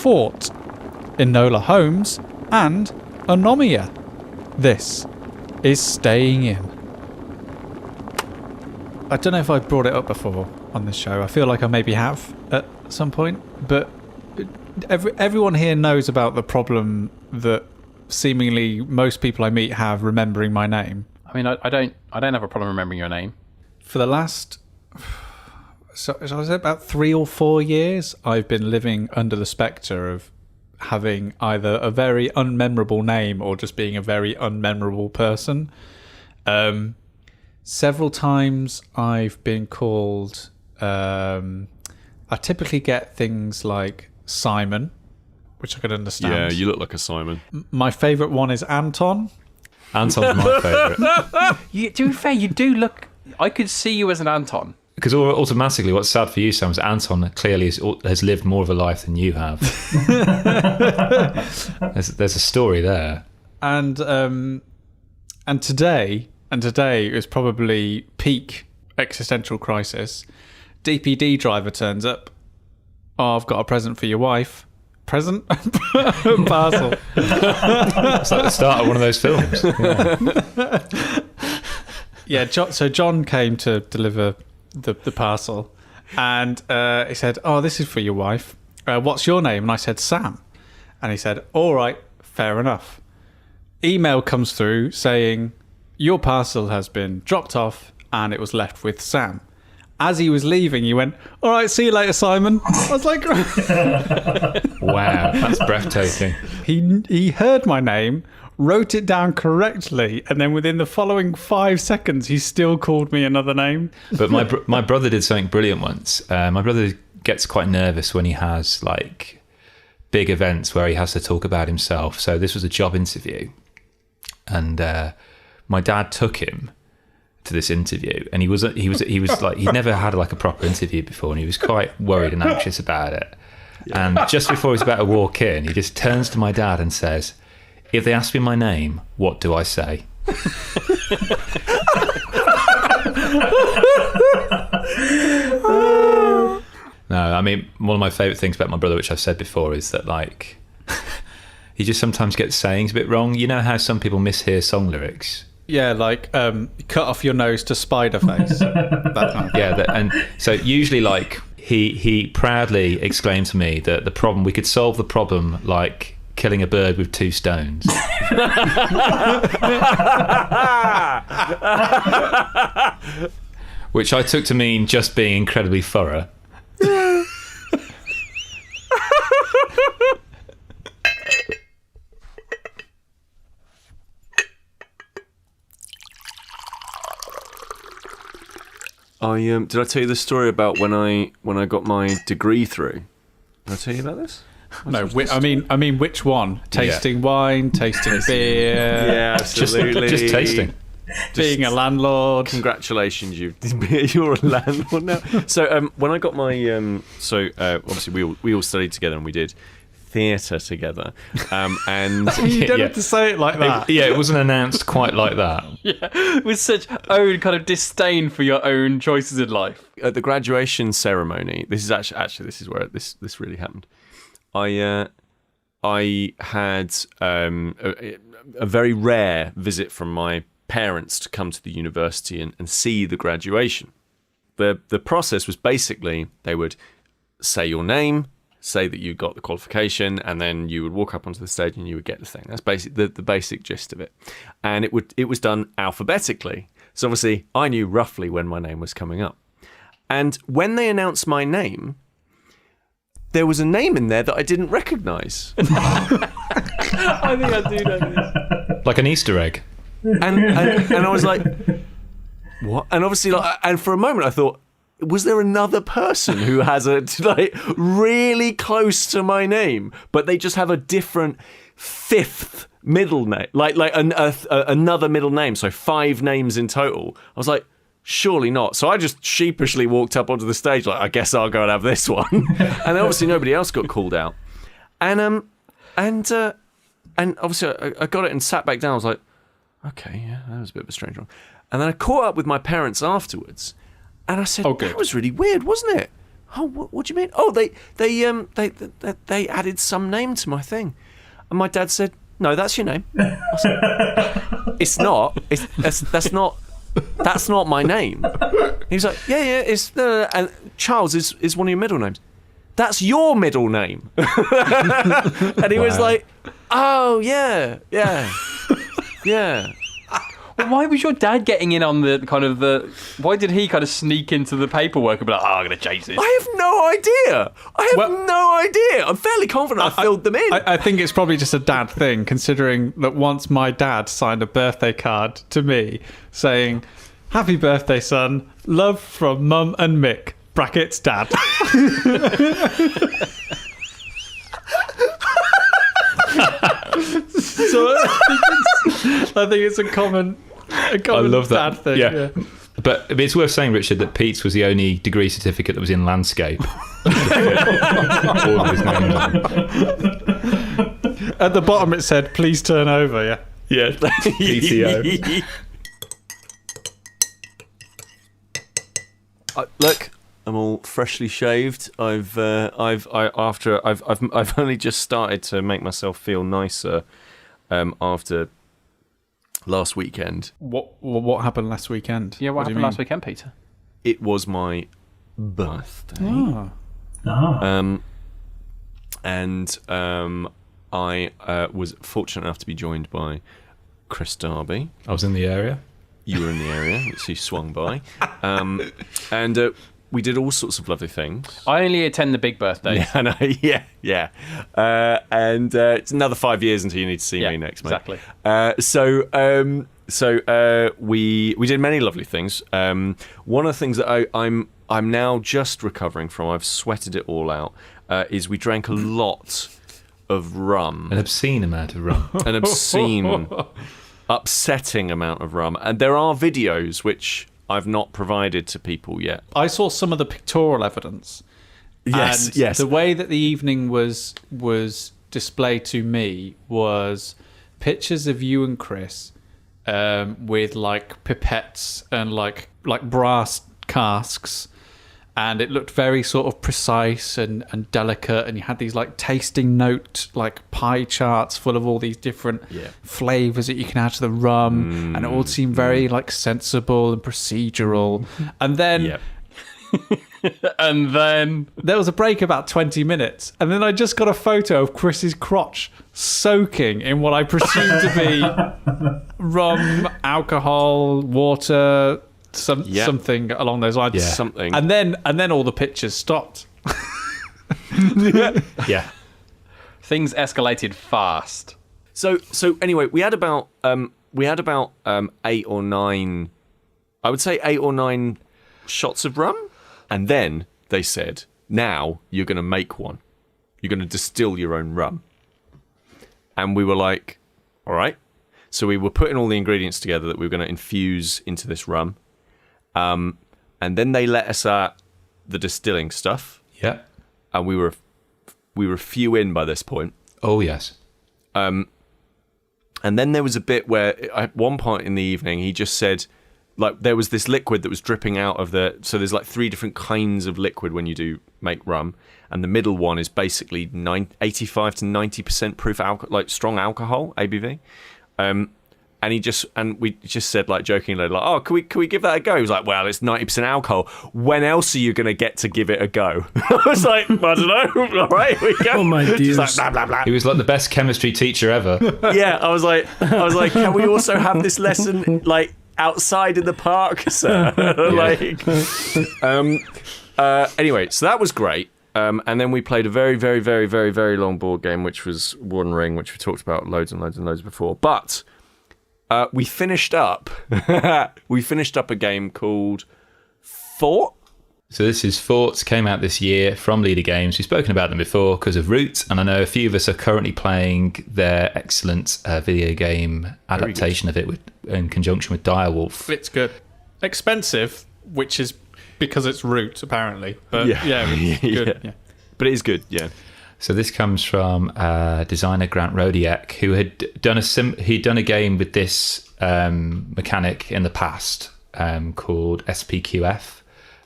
Fort, Enola Holmes, and Anomia. This is Staying In. I don't know if I've brought it up before on this show. I feel like I maybe have at some point, but everyone here knows about the problem that seemingly most people I meet have remembering my name. I mean, I don't have a problem remembering your name. For the last, so I was about 3 or 4 years, I've been living under the spectre of having either a very unmemorable name or just being a very unmemorable person. Several times I've been called, I typically get things like Simon, which I could understand. Yeah, you look like a Simon. My favourite one is Anton. Anton's my favourite. To be fair, you do look... I could see you as an Anton. Because automatically, what's sad for you, Sam, is Anton clearly has lived more of a life than you have. There's a story there. And today is probably peak existential crisis. DPD driver turns up. Oh, I've got a present for your wife. Present? Parcel. It's like the start of one of those films. Yeah, so John came to deliver the parcel, and he said, "Oh, this is for your wife. What's your name?" And I said, "Sam." And he said, "All right, fair enough." Email comes through saying, "Your parcel has been dropped off, and it was left with Sam." As he was leaving, he went, "All right, see you later, Simon." I was like, wow, that's breathtaking. He heard my name, wrote it down correctly, and then within the following 5 seconds, he still called me another name. But my brother did something brilliant once. My brother gets quite nervous when he has like big events where he has to talk about himself. So this was a job interview, and my dad took him to this interview, and he was like, he'd never had like a proper interview before, and he was quite worried and anxious about it. Yeah. And just before he's about to walk in, he just turns to my dad and says, "If they ask me my name, what do I say?" No, I mean, one of my favourite things about my brother, which I've said before, is that like he just sometimes gets sayings a bit wrong. You know how some people mishear song lyrics? Yeah, like cut off your nose to spider face. That kind of thing. Yeah, and so usually like he proudly exclaimed to me that we could solve the problem like killing a bird with 2 stones. Which I took to mean just being incredibly thorough. Did I tell you the story about when I got my degree through? Did I tell you about this? No, I mean, which one? Tasting wine, tasting beer. Yeah, absolutely. Just tasting. Being a landlord. Congratulations, you're a landlord now. So when I got my obviously we all studied together and we did theatre together, and you don't have to say it like that. It wasn't announced quite like that. Yeah, with such own kind of disdain for your own choices in life. At the graduation ceremony, this is actually this is where this really happened. I had a very rare visit from my parents to come to the university and see the graduation. The process was basically they would say your name, say that you got the qualification, and then you would walk up onto the stage and you would get the thing. That's basically the basic gist of it. And it was done alphabetically. So obviously I knew roughly when my name was coming up. And when they announced my name, there was a name in there that I didn't recognise. I think I do know this. Like an Easter egg. And I was like, what? And obviously, like, and for a moment I thought, was there another person who has a like really close to my name, but they just have a different 5th middle name, like another middle name, so 5 names in total? I was like, surely not. So I just sheepishly walked up onto the stage, like, I guess I'll go and have this one. And then obviously nobody else got called out. And obviously I got it and sat back down. I was like, okay, yeah, that was a bit of a strange one. And then I caught up with my parents afterwards, and I said, that was really weird, wasn't it? oh, what do you mean? Oh, they added some name to my thing. And my dad said, no, that's your name. I said, it's not. That's not my name. He was like, yeah, it's and Charles is one of your middle names. That's your middle name. And he was like, oh, yeah. Well, why was your dad getting in on why did he kind of sneak into the paperwork and be like, oh, I'm going to change this? I have no idea. No idea. I'm fairly confident I filled them in. I think it's probably just a dad thing, considering that once my dad signed a birthday card to me saying, happy birthday, son. Love from Mum and Mick. Brackets, dad. So I think it's a common I love that. dad thing. Yeah. But it's worth saying, Richard, that Pete's was the only degree certificate that was in landscape. All of his names on. At the bottom it said, please turn over, yeah. Yeah. PTO. Look, I'm all freshly shaved. I've only just started to make myself feel nicer after last weekend. What happened last weekend? Yeah, what do you happened last weekend, Peter? It was my birthday. Oh. I was fortunate enough to be joined by Kris Darby. I was in the area. You were in the area, so you swung by. And we did all sorts of lovely things. I only attend the big birthdays. Yeah, I know. Yeah. And it's another 5 years until you need to see me next, mate. Exactly. So we did many lovely things. One of the things that I'm now just recovering from, I've sweated it all out, is we drank a lot of rum. An obscene amount of rum. An obscene, upsetting amount of rum. And there are videos which I've not provided to people yet. I saw some of the pictorial evidence. Yes, and yes. The way that the evening was displayed to me was pictures of you and Kris with like pipettes and like brass casks, and it looked very sort of precise and delicate, and you had these like tasting note like pie charts full of all these different flavors that you can add to the rum, and it all seemed very like sensible and procedural. And then And then there was a break about 20 minutes, and then I just got a photo of Chris's crotch soaking in what I presume to be rum, alcohol, water, something along those lines. Yeah. Something. And then all the pictures stopped. Yeah. things escalated fast. So anyway, we had about 8 or 9, I would say 8 or 9 shots of rum, and then they said, now you're going to make one. You're going to distill your own rum. And we were like, all right. So we were putting all the ingredients together that we were going to infuse into this rum. And then they let us at the distilling stuff. Yeah. And we were a few in by this point. Oh, yes. And then there was a bit where at one point in the evening, he just said, like, there was this liquid that was dripping out of so there's like 3 different kinds of liquid when you do make rum. And the middle one is basically 85 to 90% proof alcohol, like strong alcohol, ABV. And we just said, like, jokingly, like, oh, can we give that a go? He was like, well, it's 90% alcohol. When else are you going to get to give it a go? I was like, I don't know. All right, here we go. Oh, my Just like, dears. blah, blah, blah. He was like the best chemistry teacher ever. Yeah, I was like, can we also have this lesson, like, outside in the park, sir? Anyway, so that was great. And then we played a very, very, very, very, very long board game, which was One Ring, which we talked about loads and loads and loads before. But we finished up a game called Fort. So this is Forts, came out this year from Leader Games. We've spoken about them before because of Root, and I know a few of us are currently playing their excellent video game adaptation of it in conjunction with Direwolf. It's good. Expensive, which is because it's Root, apparently. But yeah, it's good. Yeah. But it is good, yeah. So this comes from designer Grant Rodiak, who had done a game with this mechanic in the past called SPQF.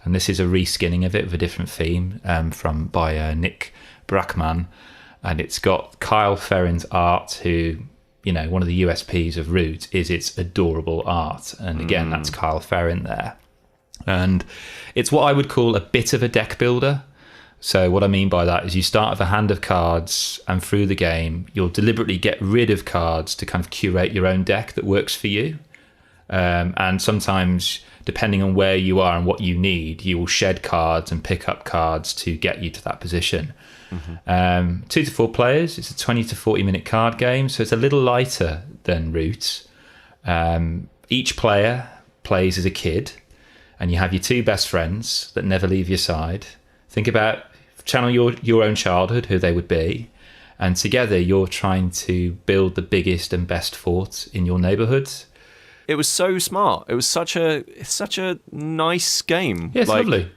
and this is a reskinning of it with a different theme by Nick Brackman, and it's got Kyle Ferrin's art, who, you know, one of the USPs of Root is its adorable art, and again, that's Kyle Ferrin there. And it's what I would call a bit of a deck builder. So what I mean by that is you start with a hand of cards, and through the game, you'll deliberately get rid of cards to kind of curate your own deck that works for you. And sometimes, depending on where you are and what you need, you will shed cards and pick up cards to get you to that position. 2 to 4 players. It's a 20 to 40 minute card game, so it's a little lighter than Roots. Each player plays as a kid, and you have your 2 best friends that never leave your side. Think about, channel your own childhood, who they would be, and together you're trying to build the biggest and best fort in your neighbourhood. It was so smart. It was such a nice game. Yeah, it's lovely.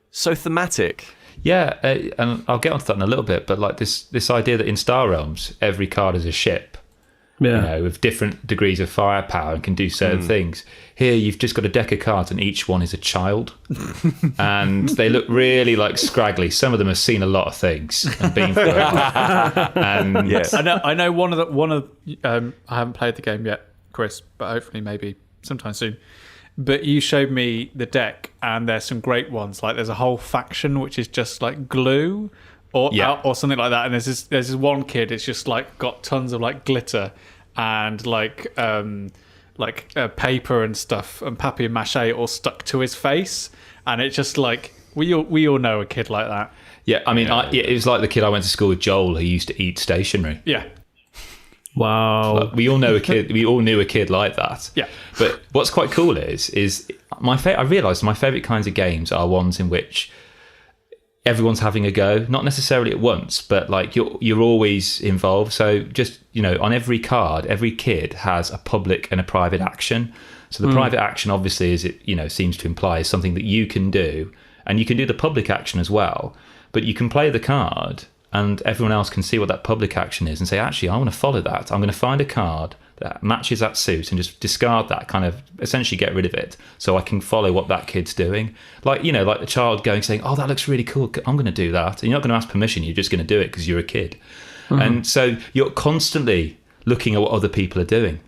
So thematic. Yeah, and I'll get onto that in a little bit, but like this idea that in Star Realms, every card is a ship, you know, with different degrees of firepower and can do certain things. Here, you've just got a deck of cards, and each one is a child, and they look really like scraggly. Some of them have seen a lot of things and been through it. And Yes. I know one of I haven't played the game yet, Kris, but hopefully maybe sometime soon. But you showed me the deck, and there's some great ones. Like there's a whole faction which is just like glue or something like that. And there's this one kid. It's just like got tons of like glitter and like paper and stuff and papier-mâché all stuck to his face. And it's just like we all know a kid like that. yeah, I mean, it was like the kid I went to school with, Joel, who used to eat stationery. Yeah. Wow. Like, we all know a kid. We all knew a kid like that. Yeah. But what's quite cool is I realised my favourite kinds of games are ones in which everyone's having a go, not necessarily at once, but like you're always involved. So just, you know, on every card, every kid has a public and a private action. So the private action, obviously, as it, you know, seems to imply, is something that you can do, and you can do the public action as well. But you can play the card, and everyone else can see what that public action is and say, actually, I want to follow that. I'm going to find a card that matches that suit and just discard that, kind of essentially get rid of it, so I can follow what that kid's doing. Like, you know, like the child saying, oh, that looks really cool, I'm going to do that. And you're not going to ask permission, you're just going to do it because you're a kid. And so you're constantly looking at what other people are doing.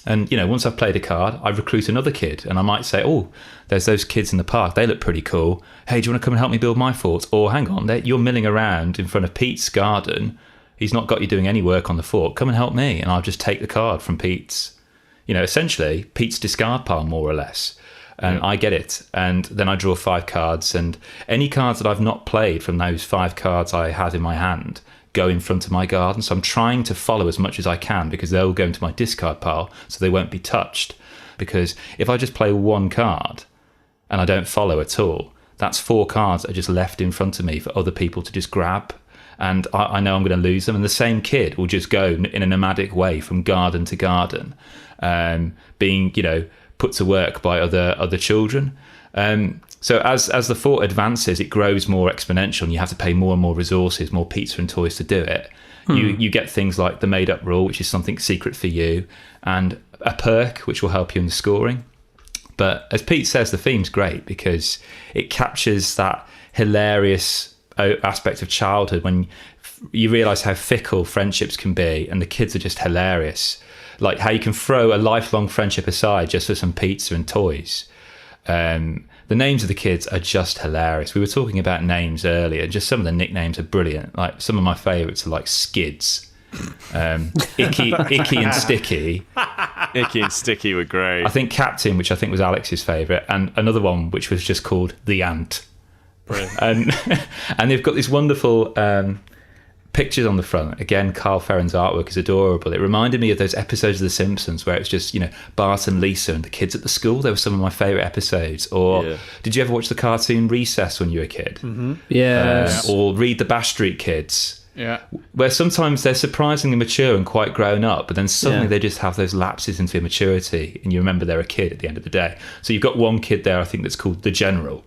And, you know, once I've played a card, I recruit another kid, and I might say, oh, there's those kids in the park, they look pretty cool. Hey, do you want to come and help me build my fort? Or hang on, you're milling around in front of Pete's garden. He's not got you doing any work on the fort. Come and help me, and I'll just take the card from Pete's. You know, essentially, Pete's discard pile, more or less. And I get it. And then I draw 5 cards, and any cards that I've not played from those 5 cards I had in my hand go in front of my garden. So I'm trying to follow as much as I can, because they'll go into my discard pile, so they won't be touched. Because if I just play 1 card and I don't follow at all, that's 4 cards that are just left in front of me for other people to just grab. And I know I'm going to lose them. And the same kid will just go in a nomadic way from garden to garden, being, you know, put to work by other children. So as the fort advances, it grows more exponential, and you have to pay more and more resources, more pizza and toys to do it. You get things like the made-up rule, which is something secret for you, and a perk, which will help you in the scoring. But as Pete says, the theme's great because it captures that hilarious aspect of childhood when you realise how fickle friendships can be, and the kids are just hilarious. Like how you can throw a lifelong friendship aside just for some pizza and toys. The names of the kids are just hilarious. We were talking about names earlier. Just some of the nicknames are brilliant. Like some of my favourites are like Skids, Icky and Sticky. Icky and Sticky were great. I think Captain, which I think was Alex's favourite, and another one which was just called The Ant. Brilliant. And they've got these wonderful pictures on the front. Again, Carl Ferrin's artwork is adorable. It reminded me of those episodes of The Simpsons where it's just, you know, Bart and Lisa and the kids at the school. They were some of my favourite episodes. Or did you ever watch the cartoon Recess when you were a kid? Or read the Bash Street Kids. Yeah. Where sometimes they're surprisingly mature and quite grown up, but then suddenly they just have those lapses into immaturity, and you remember they're a kid at the end of the day. So you've got one kid there, I think, that's called The General.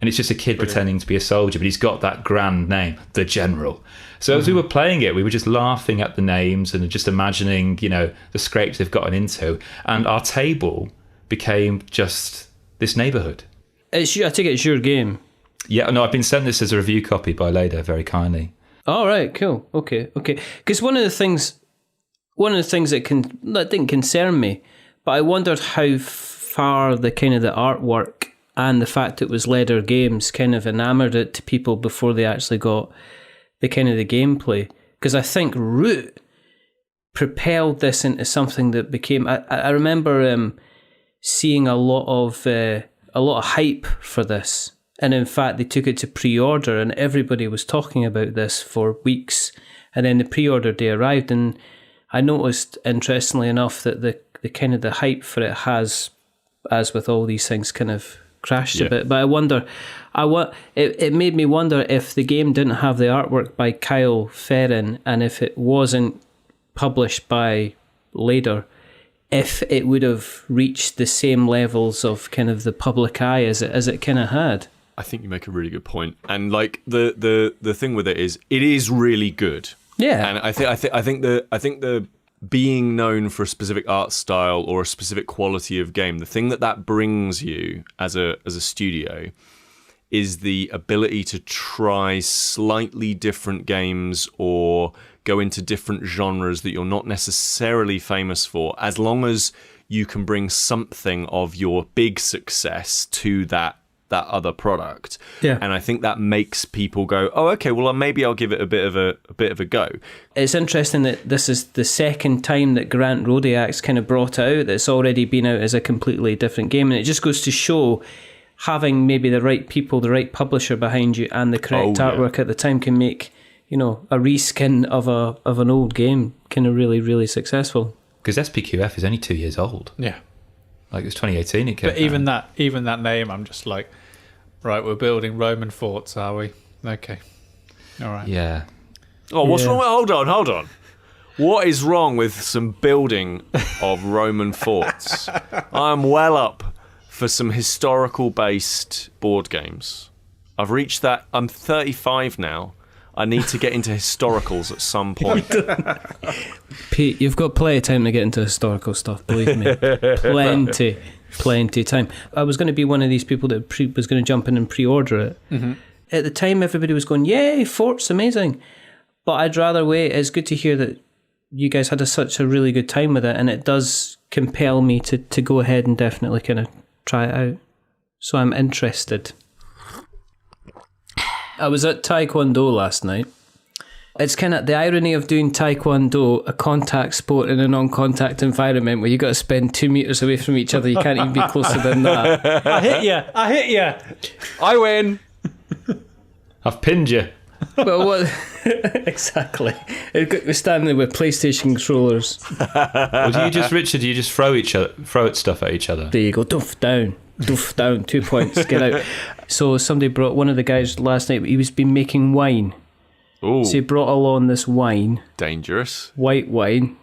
And it's just a kid pretending to be a soldier, but he's got that grand name, The General. So as we were playing it, we were just laughing at the names and just imagining, you know, the scrapes they've gotten into. And our table became just this neighbourhood. I take it it's your game. Yeah, no, I've been sent this as a review copy by Leda very kindly. All right, cool. Okay. Because one of the things that didn't concern me, but I wondered how far the kind of the artwork and the fact it was Leder Games kind of enamoured it to people before they actually got the kind of the gameplay. Because I think Root propelled this into something that became. I remember seeing a lot of hype for this, and in fact they took it to pre-order, and everybody was talking about this for weeks. And then the pre-order day arrived, and I noticed, interestingly enough, that the kind of the hype for it has, as with all these things, kind of crashed a bit. But I wonder, it made me wonder if the game didn't have the artwork by Kyle Ferrin, and if it wasn't published by Leder, if it would have reached the same levels of kind of the public eye as it kind of had. I think you make a really good point, and like the thing with it is really good. Yeah, and I think the being known for a specific art style or a specific quality of game, the thing that brings you as a studio is the ability to try slightly different games or go into different genres that you're not necessarily famous for, as long as you can bring something of your big success to that other product. Yeah. And I think that makes people go, oh, okay, well, maybe I'll give it a bit of a go. It's interesting that this is the second time that Grant Rodiak's kind of brought it out. That's already been out as a completely different game, and it just goes to show having maybe the right people, the right publisher behind you, and the correct artwork at the time can make, you know, a reskin of an old game kind of really, really successful. Because SPQF is only 2 years old. Yeah. Like it was 2018 it came out. But even that name, I'm just like, right, we're building Roman forts, are we? Okay. All right. Yeah. Oh, what's wrong with... Hold on. What is wrong with some building of Roman forts? I'm well up for some historical-based board games. I've reached that... I'm 35 now. I need to get into historicals at some point. Pete, you've got plenty of time to get into historical stuff, believe me. Plenty time. I was going to be one of these people that was going to jump in and pre-order it. Mm-hmm. At the time, everybody was going, yay, Fort's amazing. But I'd rather wait. It's good to hear that you guys had such a really good time with it, and it does compel me to go ahead and definitely kind of try it out. So I'm interested. I was at Taekwondo last night. It's kind of the irony of doing Taekwondo, a contact sport in a non-contact environment where you got to spend 2 meters away from each other. You can't even be closer than that. I hit you. I win. I've pinned you. But what... Exactly. We're standing there with PlayStation controllers. Well, do you just throw at stuff at each other? There you go. Doof down. 2 points. Get out. So somebody brought, one of the guys last night, he was been making wine. Ooh. So he brought along this wine. Dangerous. White wine.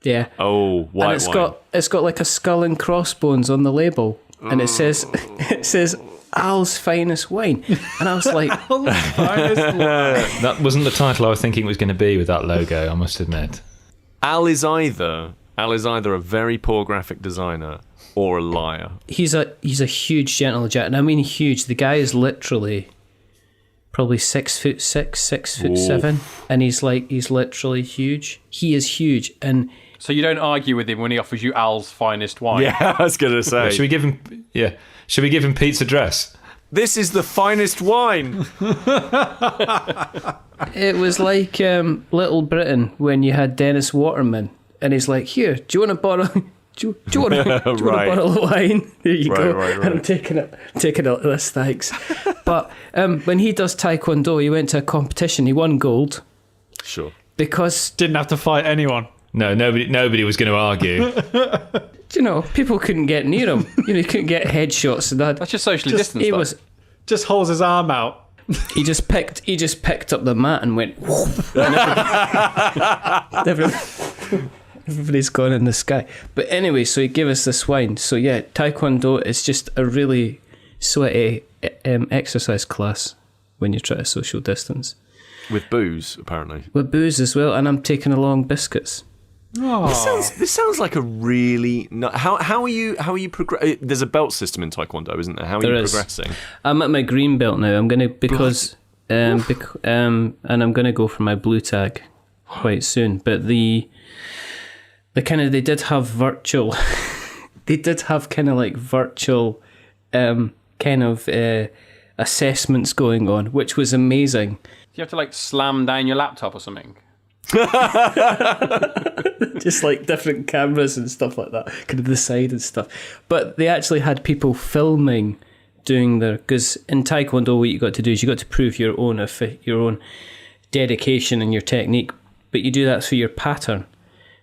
Yeah. Oh, white wine. It's got like a skull and crossbones on the label. And it says Al's finest wine. And I was like, Al's finest wine. That wasn't the title I was thinking it was going to be with that logo, I must admit. Al is either a very poor graphic designer or a liar. He's a huge gentle jet, and I mean huge. The guy is literally probably 6'6", 6'7", and he's literally huge. He is huge, and so you don't argue with him when he offers you Al's finest wine. Yeah, I was gonna say. Well, should we give him Pete's address? This is the finest wine. It was like Little Britain when you had Dennis Waterman, and he's like, "Here, do you want to borrow?" Do you want a bottle of wine? There you go. Right. And I'm taking it. This, thanks. But when he does Taekwondo, he went to a competition. He won gold. Sure. Because didn't have to fight anyone. No, nobody was going to argue. You know, people couldn't get near him. You know, he couldn't get headshots and that. That's just socially distanced. He was just holds his arm out. He just picked up the mat and went. Everybody's gone in the sky. But anyway, so he gave us this wine. So yeah, Taekwondo is just a really sweaty exercise class when you try to social distance. With booze, apparently. With booze as well, and I'm taking along biscuits. This sounds like a really how are you there's a belt system in Taekwondo, isn't there? How are you progressing? I'm at my green belt now. I'm gonna and I'm gonna go for my blue tag quite soon. But they did have virtual virtual assessments going on, which was amazing. Do you have to like slam down your laptop or something? Just like different cameras and stuff like that, kind of the side and stuff. But they actually had people filming doing because in Taekwondo what you got to do is you got to prove your own dedication and your technique, but you do that through your pattern.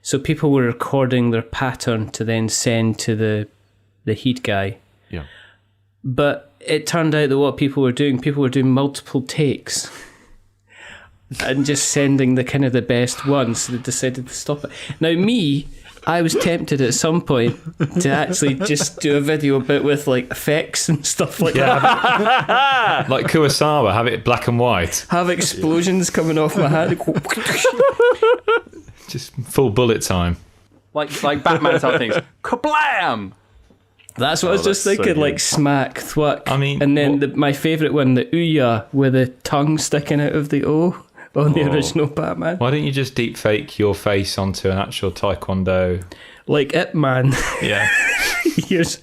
So people were recording their pattern to then send to the heat guy. Yeah. But it turned out that what people were doing multiple takes and just sending the best ones. So they decided to stop it. Now I was tempted at some point to actually just do a video bit with like effects and stuff like that. Like Kurosawa, have it black and white. Have explosions coming off my hand. Just full bullet time. Like Batman type things. Kablam! That's what I was just thinking, so like smack, thwack. I mean, and then my favourite one, the Ouya, with the tongue sticking out of the O on the original Batman. Why don't you just deep fake your face onto an actual Taekwondo? Like Ip Man. Yeah. Here's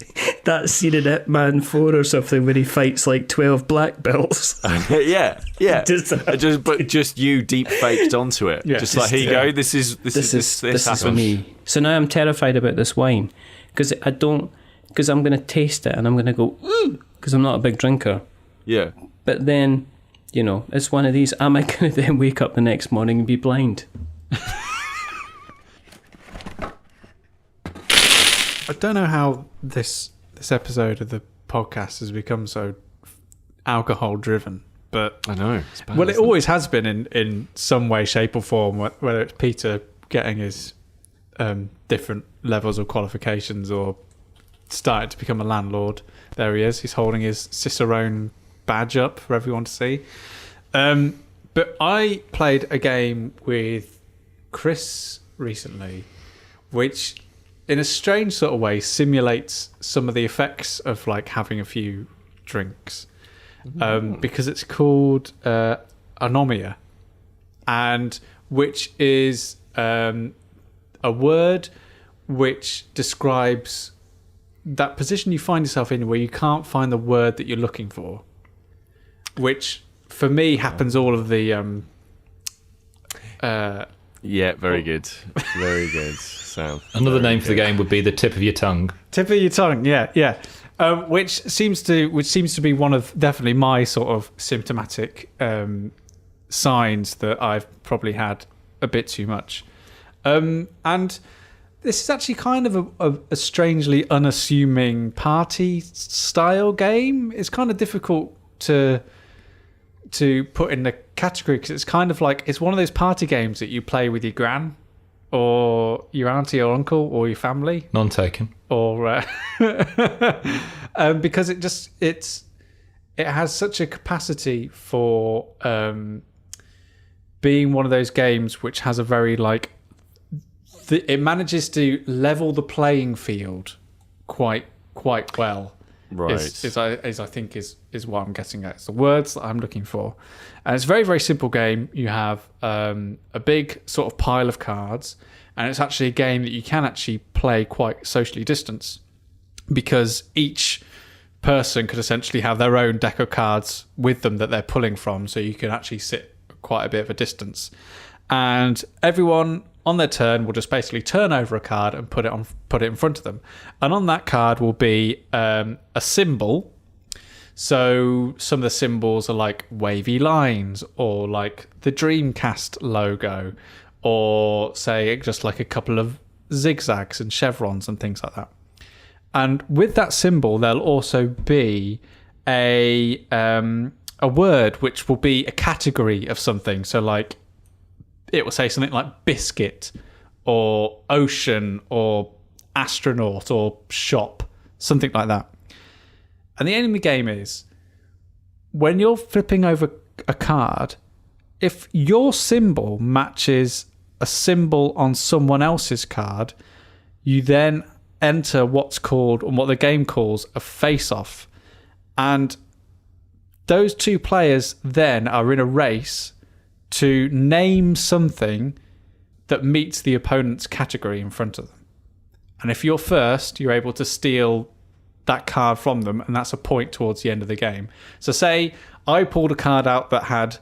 that scene in Ip Man 4 or something where he fights like 12 black belts. yeah. just you deep faked onto it. Yeah. Just like, here you go. This is me. So now I'm terrified about this wine because I'm going to taste it and I'm going to go, because I'm not a big drinker. Yeah. But then, it's one of these. Am I going to then wake up the next morning and be blind? I don't know how this episode of the podcast has become so alcohol driven, but I know. It's bad, it always has been in some way, shape, or form. Whether it's Peter getting his different levels of qualifications or started to become a landlord. There he is. He's holding his Cicerone badge up for everyone to see. But I played a game with Kris recently, which in a strange sort of way simulates some of the effects of like having a few drinks, because it's called Anomia, and which is a word which describes that position you find yourself in where you can't find the word that you're looking for, which for me happens all of the very good. Very good. So another name for the game would be the tip of your tongue. Tip of your tongue, yeah. Which seems to be one of definitely my sort of symptomatic signs that I've probably had a bit too much. And this is actually kind of a strangely unassuming party style game. It's kind of difficult to put in the category because it's kind of like it's one of those party games that you play with your gran or your auntie or uncle or your family. None taken. Or because it has such a capacity for being one of those games which has a very like it manages to level the playing field quite well. Right. Is I think is what I'm getting at. It's the words that I'm looking for. And it's a very, very simple game. You have a big sort of pile of cards, and it's actually a game that you can actually play quite socially distanced because each person could essentially have their own deck of cards with them that they're pulling from, so you can actually sit quite a bit of a distance. And everyone on their turn will just basically turn over a card and put it in front of them. And on that card will be a symbol. So some of the symbols are like wavy lines or like the Dreamcast logo or say just like a couple of zigzags and chevrons and things like that. And with that symbol, there'll also be a word which will be a category of something. So like it will say something like biscuit or ocean or astronaut or shop, something like that. And the aim of the game is when you're flipping over a card, if your symbol matches a symbol on someone else's card, you then enter what the game calls a face-off. And those two players then are in a race to name something that meets the opponent's category in front of them. And if you're first, you're able to steal that card from them, and that's a point towards the end of the game. So say I pulled a card out that had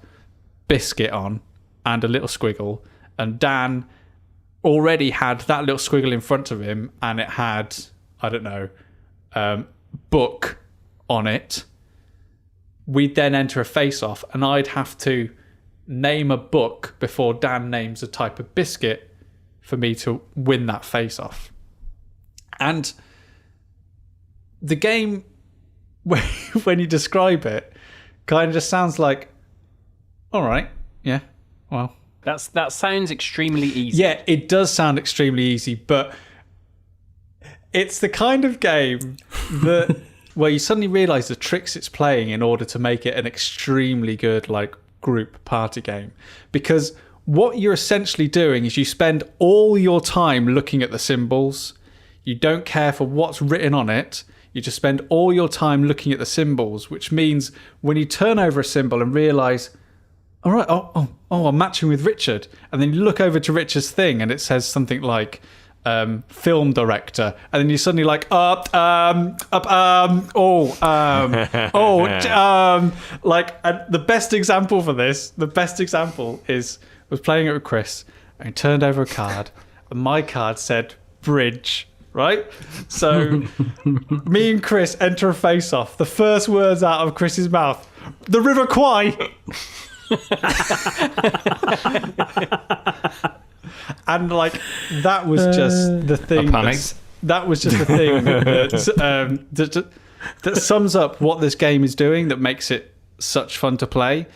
biscuit on and a little squiggle, and Dan already had that little squiggle in front of him, and it had, I don't know, book on it. We'd then enter a face-off, and I'd have to name a book before Dan names a type of biscuit for me to win that face-off. And the game, when you describe it, kind of just sounds like, all right, yeah, well. That sounds extremely easy. Yeah, it does sound extremely easy, but it's the kind of game that where you suddenly realise the tricks it's playing in order to make it an extremely good group party game. Because what you're essentially doing is you spend all your time looking at the symbols. You don't care for what's written on it. You just spend all your time looking at the symbols, which means when you turn over a symbol and realise, all right, I'm matching with Richard. And then you look over to Richard's thing and it says something like film director. And then you're suddenly like, and the best example for this, was playing it with Kris, and he turned over a card, and my card said bridge, right? So me and Kris enter a face-off. The first words out of Chris's mouth, the River Kwai. And that was just the thing. That was just the thing that sums up what this game is doing. That makes it such fun to play.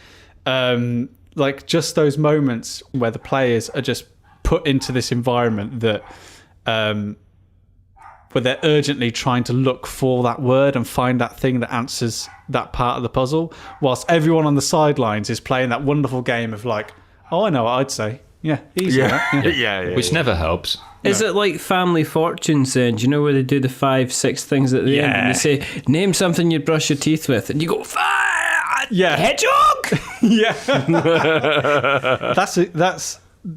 Just those moments where the players are just put into this environment that, where they're urgently trying to look for that word and find that thing that answers that part of the puzzle, whilst everyone on the sidelines is playing that wonderful game of I know what I'd say. Yeah, easy. Yeah. Which never helps. Is it like Family Fortunes then? Do you know where they do the 5-6 things at the end? And they say, name something you'd brush your teeth with. And you go, hedgehog! Yeah.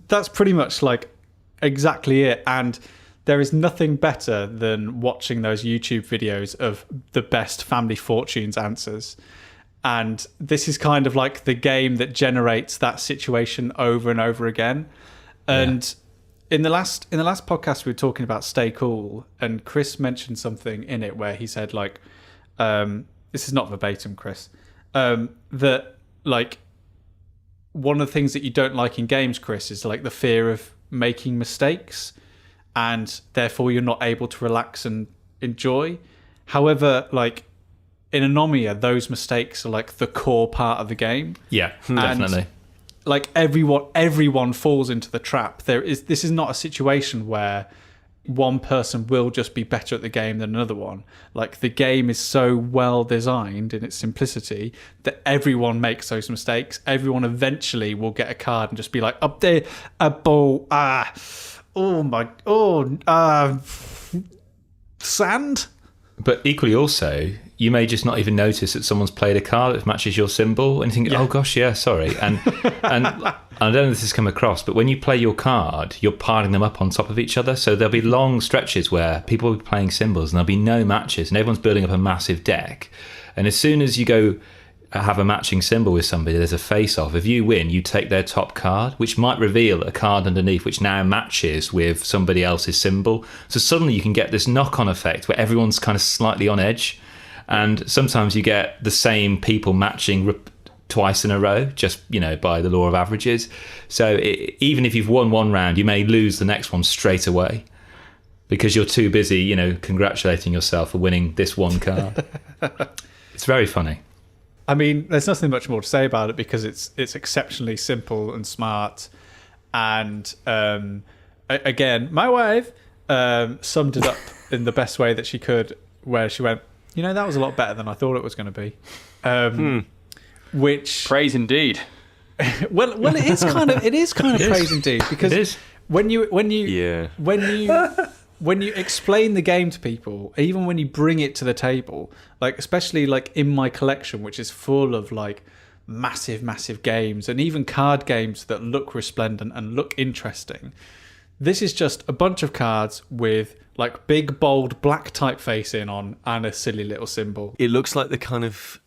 That's pretty much exactly it. And there is nothing better than watching those YouTube videos of the best Family Fortunes answers. And this is kind of like the game that generates that situation over and over again. And in the last podcast, we were talking about Stay Cool, and Kris mentioned something in it where he said this is not verbatim, Kris, that one of the things that you don't like in games, Kris, is the fear of making mistakes, and therefore you're not able to relax and enjoy. However, in Anomia, those mistakes are the core part of the game. Yeah, definitely. Everyone falls into the trap. This is not a situation where one person will just be better at the game than another one. The game is so well designed in its simplicity that everyone makes those mistakes. Everyone eventually will get a card and just be up there, a ball, sand. But equally also, you may just not even notice that someone's played a card that matches your symbol and think, oh gosh, yeah, sorry. And I don't know if this has come across, but when you play your card, you're piling them up on top of each other. So there'll be long stretches where people will be playing symbols and there'll be no matches and everyone's building up a massive deck. And as soon as you go have a matching symbol with somebody, there's a face-off. If you win, you take their top card, which might reveal a card underneath which now matches with somebody else's symbol. So suddenly you can get this knock-on effect where everyone's kind of slightly on edge. And sometimes you get the same people matching twice in a row, just, by the law of averages. So even if you've won one round, you may lose the next one straight away because you're too busy, congratulating yourself for winning this one card. It's very funny. I mean, there's nothing much more to say about it because it's exceptionally simple and smart. And again, my wife summed it up in the best way that she could, where she went, that was a lot better than I thought it was going to be. Which praise indeed. Well, it is kind of praise indeed, because It is. when you Yeah. when you explain the game to people, even when you bring it to the table, like especially like in my collection, which is full of like massive games and even card games that look resplendent and look interesting. This is just a bunch of cards with like big bold black typefacing on and a silly little symbol. It looks like the kind of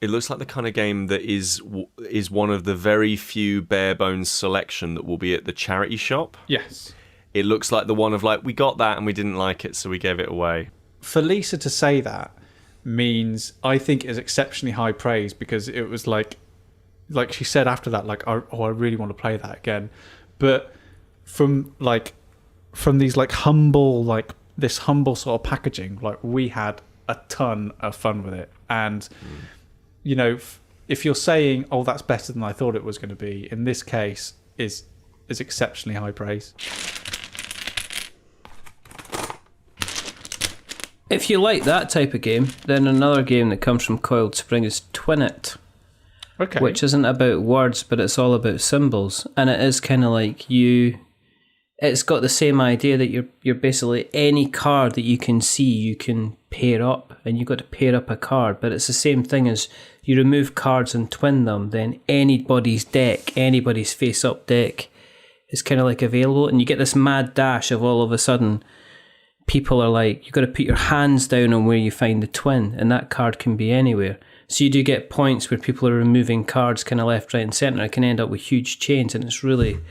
game that is one of the very few bare bones selection that will be at the charity shop. Yes. It looks like the one of like, we got that and we didn't like it, so we gave it away. For Lisa to say that means, I think, is exceptionally high praise, because it was like she said after that, like, I really want to play that again. But from these like humble, like this humble sort of packaging, like we had a ton of fun with it. And you know, if you're saying, oh, that's better than I thought it was going to be, in this case is exceptionally high praise. If you like that type of game, then another game that comes from Coiledspring is Twin It. Okay. Which isn't about words, but it's all about symbols. And it is kind of like it's got the same idea that you're basically, any card that you can see, you can pair up, and you've got to pair up a card. But it's the same thing as you remove cards and twin them, then anybody's face-up deck is kind of like available. And you get this mad dash of all of a sudden, people are like, you've got to put your hands down on where you find the twin, and that card can be anywhere. So you do get points where people are removing cards kind of left, right, and centre. It can end up with huge chains, and it's really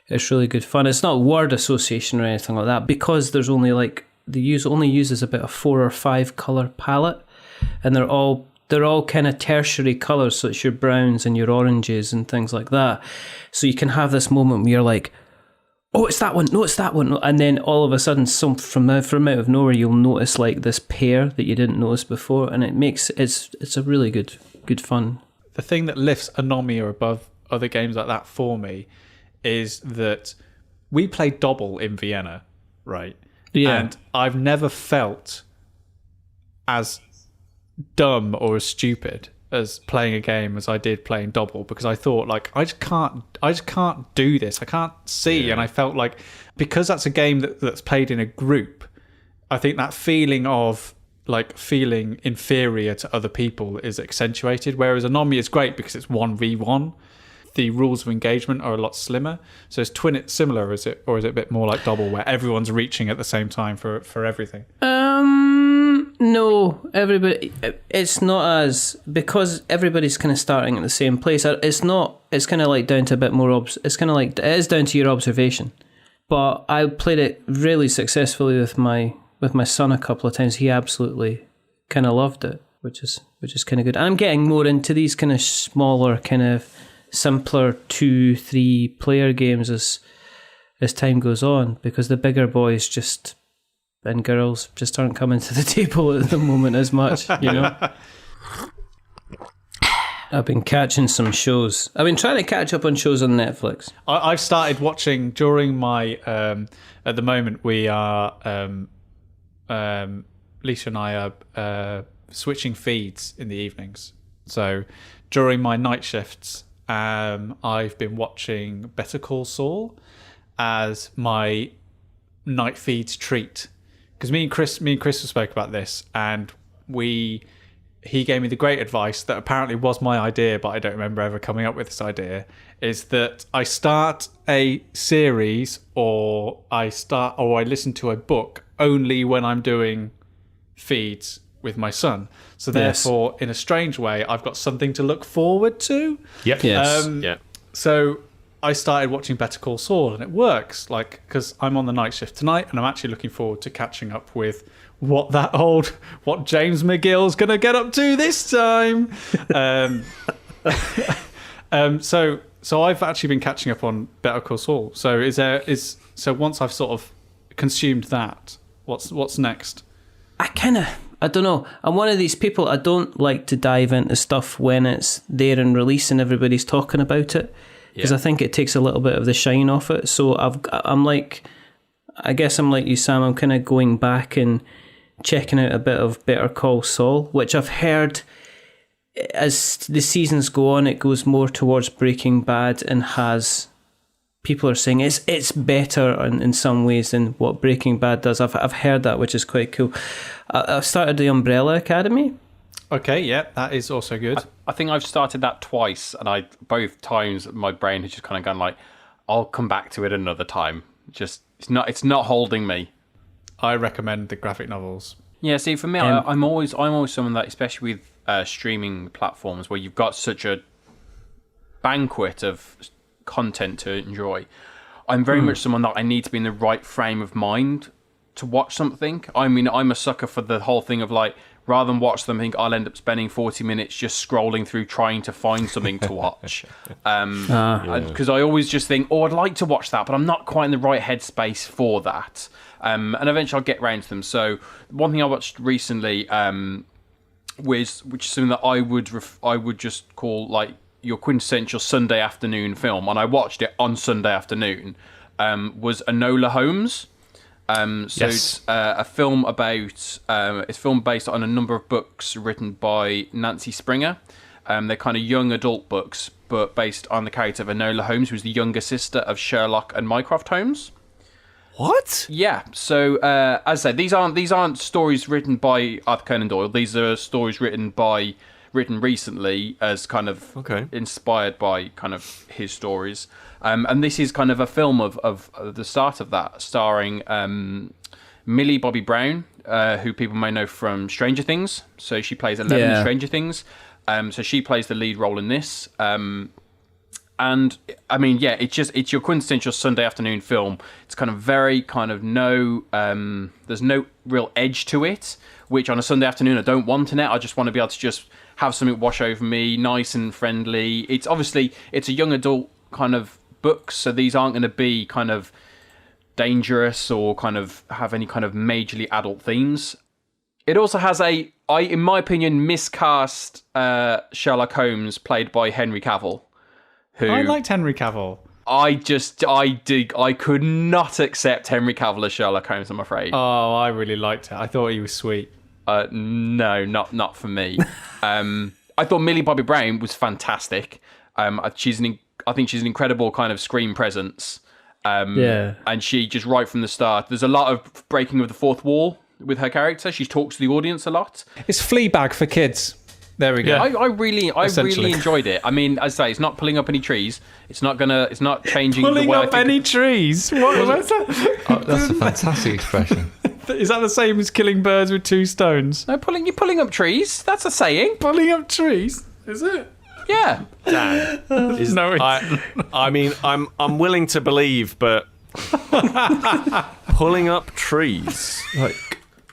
good fun. It's not word association or anything like that, because there's only like only uses about a 4 or 5 colour palette, and they're all kind of tertiary colours, so it's your browns and your oranges and things like that. So you can have this moment where you're like, oh, it's that one. No, it's that one. And then all of a sudden, from out of nowhere, you'll notice like this pair that you didn't notice before, and it's a really good fun. The thing that lifts Anomia above other games like that for me is that we played Dobble in Vienna, right? Yeah. And I've never felt as dumb or as stupid as playing a game as I did playing Dobble, because I thought like, I just can't do this. I can't see. Yeah. And I felt like, because that's a game that's played in a group, I think that feeling of like feeling inferior to other people is accentuated. Whereas Anomia is great because it's 1v1. The rules of engagement are a lot slimmer. So is Twin It similar, or is it a bit more like Dobble, where everyone's reaching at the same time for everything? No, everybody. It's not as, because everybody's kind of starting at the same place. It's not. It's kind of like down to a bit more. It's kind of like, it is down to your observation. But I played it really successfully with my son a couple of times. He absolutely kind of loved it, which is kind of good. I'm getting more into these kind of smaller, kind of simpler 2-3 player games as time goes on, because the bigger boys and girls just aren't coming to the table at the moment as much, you know. I've been catching some shows. I've been trying to catch up on shows on Netflix. I've started watching during my at the moment we are Lisa and I are switching feeds in the evenings. So during my night shifts, I've been watching Better Call Saul as my night feeds treat. Because me and Kris spoke about this, and he gave me the great advice that apparently was my idea, but I don't remember ever coming up with this idea, is that I start a series or I listen to a book only when I'm doing feeds with my son. So therefore, in a strange way, I've got something to look forward to. Yep. Yes. So I started watching Better Call Saul, and it works, like, because I'm on the night shift tonight, and I'm actually looking forward to catching up with what James McGill's going to get up to this time. So I've actually been catching up on Better Call Saul. So so once I've sort of consumed that, what's next? I don't know. I'm one of these people, I don't like to dive into stuff when it's there and release and everybody's talking about it, because I think it takes a little bit of the shine off it. So I guess I'm like you, Sam. I'm kind of going back and checking out a bit of Better Call Saul, which I've heard as the seasons go on, it goes more towards Breaking Bad and has. People are saying it's better in some ways than what Breaking Bad does. I've heard that, which is quite cool. I've started the Umbrella Academy. Okay, yeah, that is also good. I think I've started that twice, and both times my brain has just kind of gone like, I'll come back to it another time. Just it's not holding me. I recommend the graphic novels. Yeah, see, for me, I'm always someone that, especially with streaming platforms where you've got such a banquet of content to enjoy, I'm very much someone that I need to be in the right frame of mind to watch something. I mean, I'm a sucker for the whole thing of like, rather than watch something, I'll end up spending 40 minutes just scrolling through trying to find something to watch. Because I always just think, I'd like to watch that, but I'm not quite in the right headspace for that. And eventually I'll get round to them. So one thing I watched recently which is something that I would just call like your quintessential Sunday afternoon film, and I watched it on Sunday afternoon, was Enola Holmes. Yes. It's a film about it's a film based on a number of books written by Nancy Springer. They're kind of young adult books, but based on the character of Enola Holmes, who's the younger sister of Sherlock and Mycroft Holmes. What? Yeah. So as I said, these aren't stories written by Arthur Conan Doyle. These are stories written recently as kind of inspired by kind of his stories. And this is kind of a film of the start of that, starring Millie Bobby Brown, who people may know from Stranger Things. So she plays Eleven in Stranger Things. So she plays the lead role in this. And I mean, yeah, it's your quintessential Sunday afternoon film. It's kind of very kind of there's no real edge to it, which on a Sunday afternoon I don't want in it. I just want to be able to just have something wash over me, nice and friendly. It's a young adult kind of book, so these aren't going to be kind of dangerous or kind of have any kind of majorly adult themes. It also has in my opinion, miscast Sherlock Holmes played by Henry Cavill. Who I liked Henry Cavill. I could not accept Henry Cavill as Sherlock Holmes, I'm afraid. Oh, I really liked it. I thought he was sweet. No, not for me. I thought Millie Bobby Brown was fantastic. I think she's an incredible kind of screen presence. And she just right from the start. There's a lot of breaking of the fourth wall with her character. She talks to the audience a lot. It's Fleabag for kids. There we go. I really enjoyed it. I mean, as I say, it's not pulling up any trees. It's not changing the way pulling up any trees. What's that? Oh, that's a fantastic expression. Is that the same as killing birds with two stones? No, you're pulling up trees. That's a saying. Pulling up trees? Is it? Yeah. Dan. No, I mean, I'm willing to believe, but pulling up trees. Like,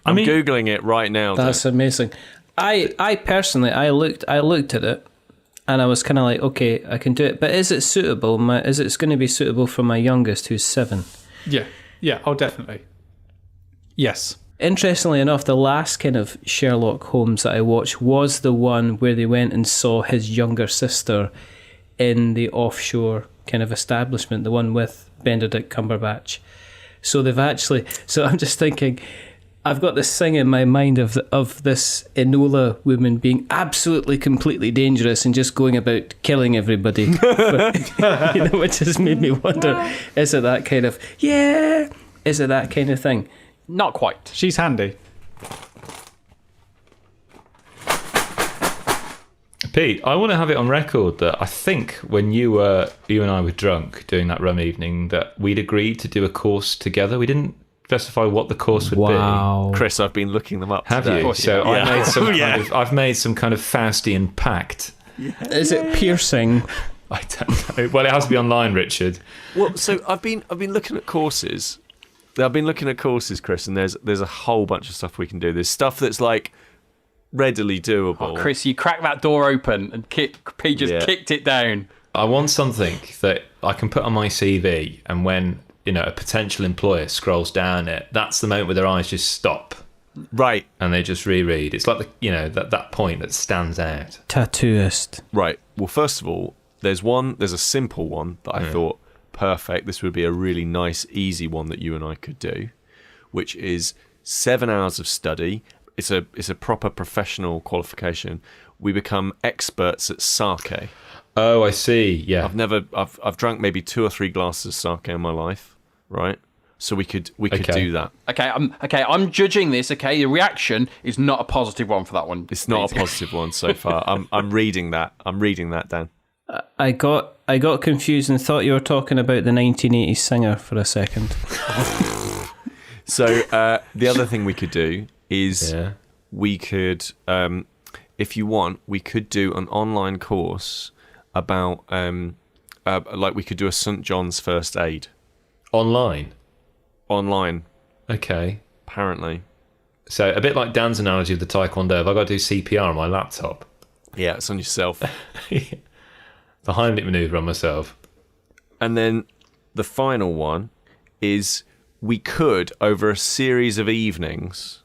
I'm googling it right now. That's amazing. I personally, I looked at it, and I was kind of like, okay, I can do it. But is it suitable? Is it going to be suitable for my youngest, who's 7? Yeah. Oh, definitely. Yes. Interestingly enough, the last kind of Sherlock Holmes that I watched was the one where they went and saw his younger sister in the offshore kind of establishment, the one with Benedict Cumberbatch. So I'm just thinking, I've got this thing in my mind of this Enola woman being absolutely, completely dangerous and just going about killing everybody. Which has made me wonder, is it that kind of thing? Not quite. She's handy. Pete, I want to have it on record that I think when you and I were drunk doing that rum evening that we'd agreed to do a course together. We didn't specify what the course would be. Chris, I've been looking them up. Have today. you? So I've made some kind of Faustian pact. Yeah. Is it piercing? I don't know. Well, it has to be online, Richard. Well, so I've been looking at courses. I've been looking at courses, Chris, and there's a whole bunch of stuff we can do. There's stuff that's like readily doable. Oh, Chris, you cracked that door open and Pete just kicked it down. I want something that I can put on my CV, and when a potential employer scrolls down it, that's the moment where their eyes just stop, right, and they just reread. It's like that point that stands out. Tattooist. Right. Well, first of all, there's a simple one that I thought, perfect, this would be a really nice, easy one that you and I could do, which is 7 hours of study. It's a proper professional qualification we become experts at sake. Oh, I see. Yeah. I've drunk maybe 2 or 3 glasses of sake in my life, right? So we could do that. I'm judging this. Okay, the reaction is not a positive one for that one. It's not a positive one so far. I'm reading that. Dan. I got confused and thought you were talking about the 1980s singer for a second. So the other thing we could do is we could, if you want, we could do an online course about, like we could do a St. John's first aid. Online. Okay. Apparently. So a bit like Dan's analogy of the Taekwondo, have I got to do CPR on my laptop? Yeah, it's on yourself. The Heimlich manoeuvre on myself. And then the final one is we could, over a series of evenings,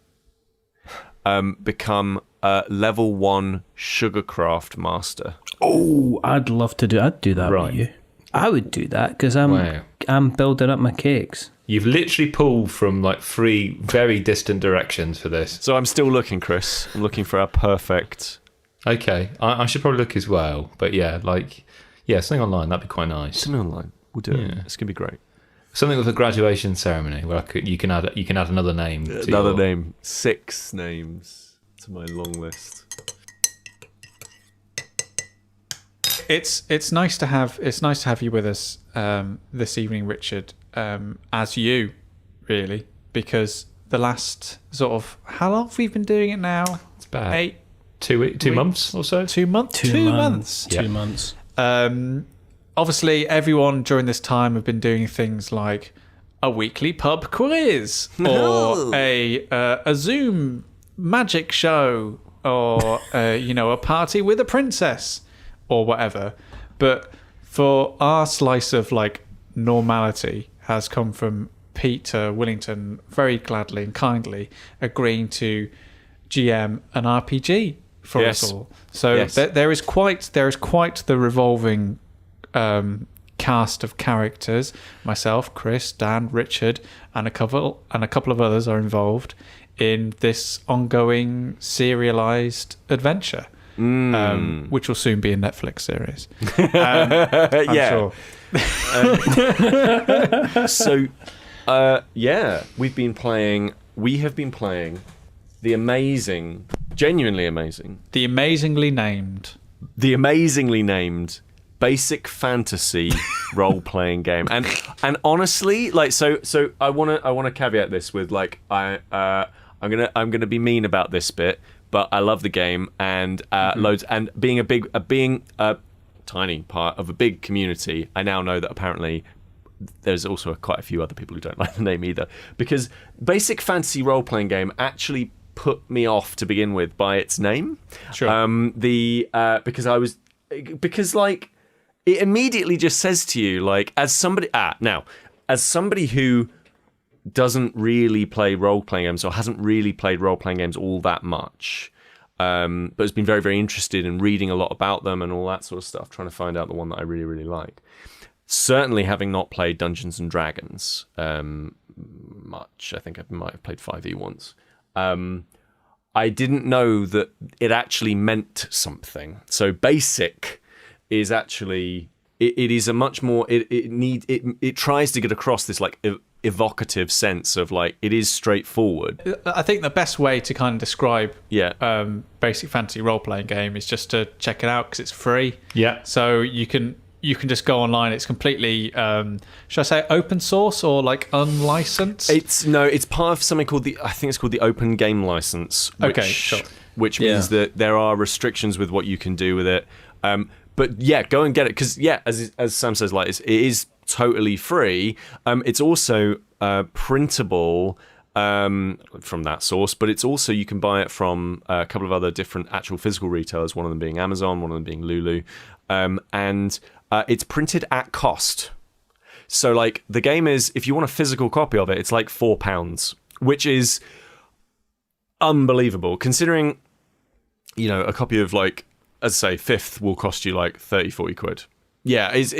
become a level 1 sugarcraft master. Oh, I'd love to do. I'd do that with you. I would do that because I'm building up my cakes. You've literally pulled from like 3 very distant directions for this. So I'm still looking, Kris. I'm looking for our perfect. Okay, I should probably look as well. But something online, that'd be quite nice. Something online, we'll do it. It's gonna be great. Something with a graduation ceremony where you can add another name. Name. 6 names to my long list. It's nice to have you with us this evening, Richard. As you, really, because the last sort of how long have we been doing it now? It's about 2 months or so. 2 months. 2 months. 2 months. Obviously, everyone during this time have been doing things like a weekly pub quiz or a Zoom magic show or a party with a princess or whatever. But for our slice of like normality has come from Peter Willington very gladly and kindly agreeing to GM an RPG for us all. So there is quite the revolving cast of characters. Myself, Kris, Dan, Richard, and a couple of others are involved in this ongoing serialized adventure, which will soon be a Netflix series. I'm sure. We have been playing the genuinely amazing, the amazingly named basic fantasy role-playing game, and honestly, like, so I want to caveat this with like I'm gonna be mean about this bit, but I love the game and loads, and being a tiny part of a big community, I now know that apparently there's also quite a few other people who don't like the name either, because basic fantasy role-playing game actually put me off to begin with by its name. Sure. Because like it immediately just says to you, like, as somebody who doesn't really play role-playing games or hasn't really played role-playing games all that much, but has been very, very interested in reading a lot about them and all that sort of stuff, trying to find out the one that I really, really like. Certainly having not played Dungeons and Dragons much, I think I might have played 5e once, I didn't know that it actually meant something. So basic is actually, it is a much more, it tries to get across this like evocative sense of like, it is straightforward. I think the best way to kind of describe basic fantasy role-playing game is just to check it out because it's free. Yeah. So you can just go online. It's completely, should I say open source or like unlicensed? It's part of something called I think it's called the Open Game License. Which means that there are restrictions with what you can do with it. But yeah, go and get it because as Sam says, like it is totally free. It's also printable from that source, but it's also, you can buy it from a couple of other different actual physical retailers. One of them being Amazon, one of them being Lulu, and it's printed at cost. So like the game is, if you want a physical copy of it, it's like £4, which is unbelievable considering, a copy of like, as I say, Fifth will cost you like 30-40 quid. Yeah, it's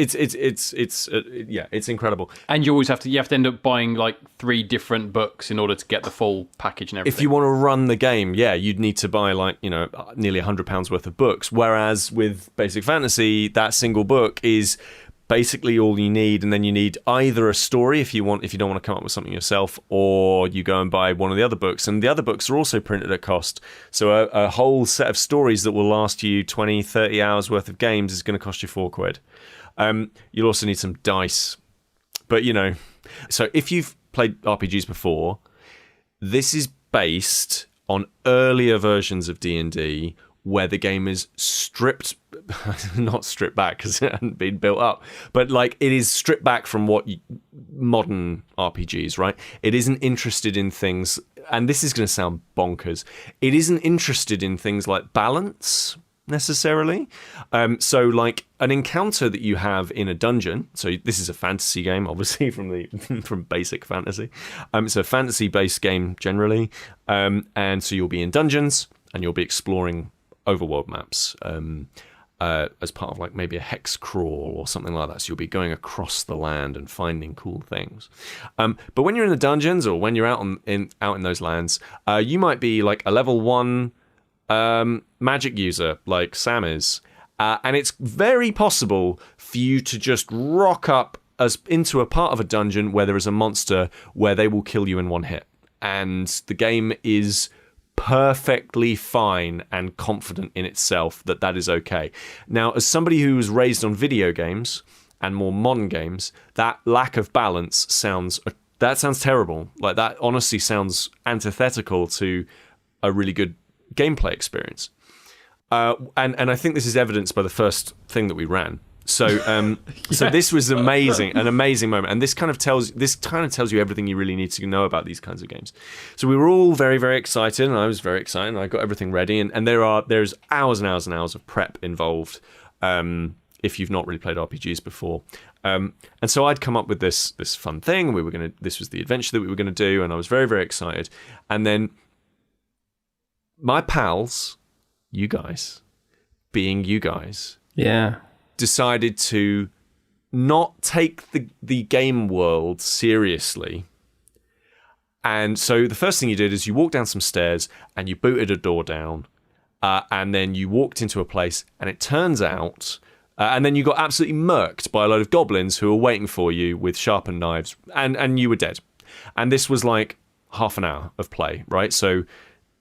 incredible. And you always have to end up buying like 3 different books in order to get the full package and everything. If you want to run the game, you'd need to buy like, nearly £100 worth of books. Whereas with Basic Fantasy, that single book is basically all you need, and then you need either a story if you don't want to come up with something yourself, or you go and buy one of the other books, and the other books are also printed at cost. So a whole set of stories that will last you 20-30 hours worth of games is going to cost you £4. You'll also need some dice, but so if you've played RPGs before, this is based on earlier versions of D&D where the game is not stripped back because it hadn't been built up, but like it is stripped back from what modern RPGs, right? It isn't interested in things, and this is going to sound bonkers, it isn't interested in things like balance necessarily. So like an encounter that you have in a dungeon, so this is a fantasy game obviously from Basic Fantasy, it's a fantasy based game generally, and so you'll be in dungeons and you'll be exploring overworld maps as part of like maybe a hex crawl or something like that. So you'll be going across the land and finding cool things. But when you're in the dungeons or when you're out in those lands, you might be like a level 1 magic user like Sam is, and it's very possible for you to just rock up into a part of a dungeon where there is a monster where they will kill you in one hit, and the game is perfectly fine and confident in itself that is okay. Now, as somebody who was raised on video games and more modern games, that lack of balance sounds terrible. Like that honestly sounds antithetical to a really good gameplay experience. And I think this is evidenced by the first thing that we ran. So so this was an amazing moment, and this kind of tells you everything you really need to know about these kinds of games. So we were all very, very excited, and I was very excited, and I got everything ready, and there's hours and hours and hours of prep involved if you've not really played RPGs before. And so I'd come up with this fun thing. This was the adventure that we were going to do, and I was very, very excited. And then my pals, you guys, being you guys, decided to not take the game world seriously. And so the first thing you did is you walked down some stairs and you booted a door down, and then you walked into a place, and it turns out and then you got absolutely murked by a load of goblins who were waiting for you with sharpened knives, and you were dead. And this was like half an hour of play, right? So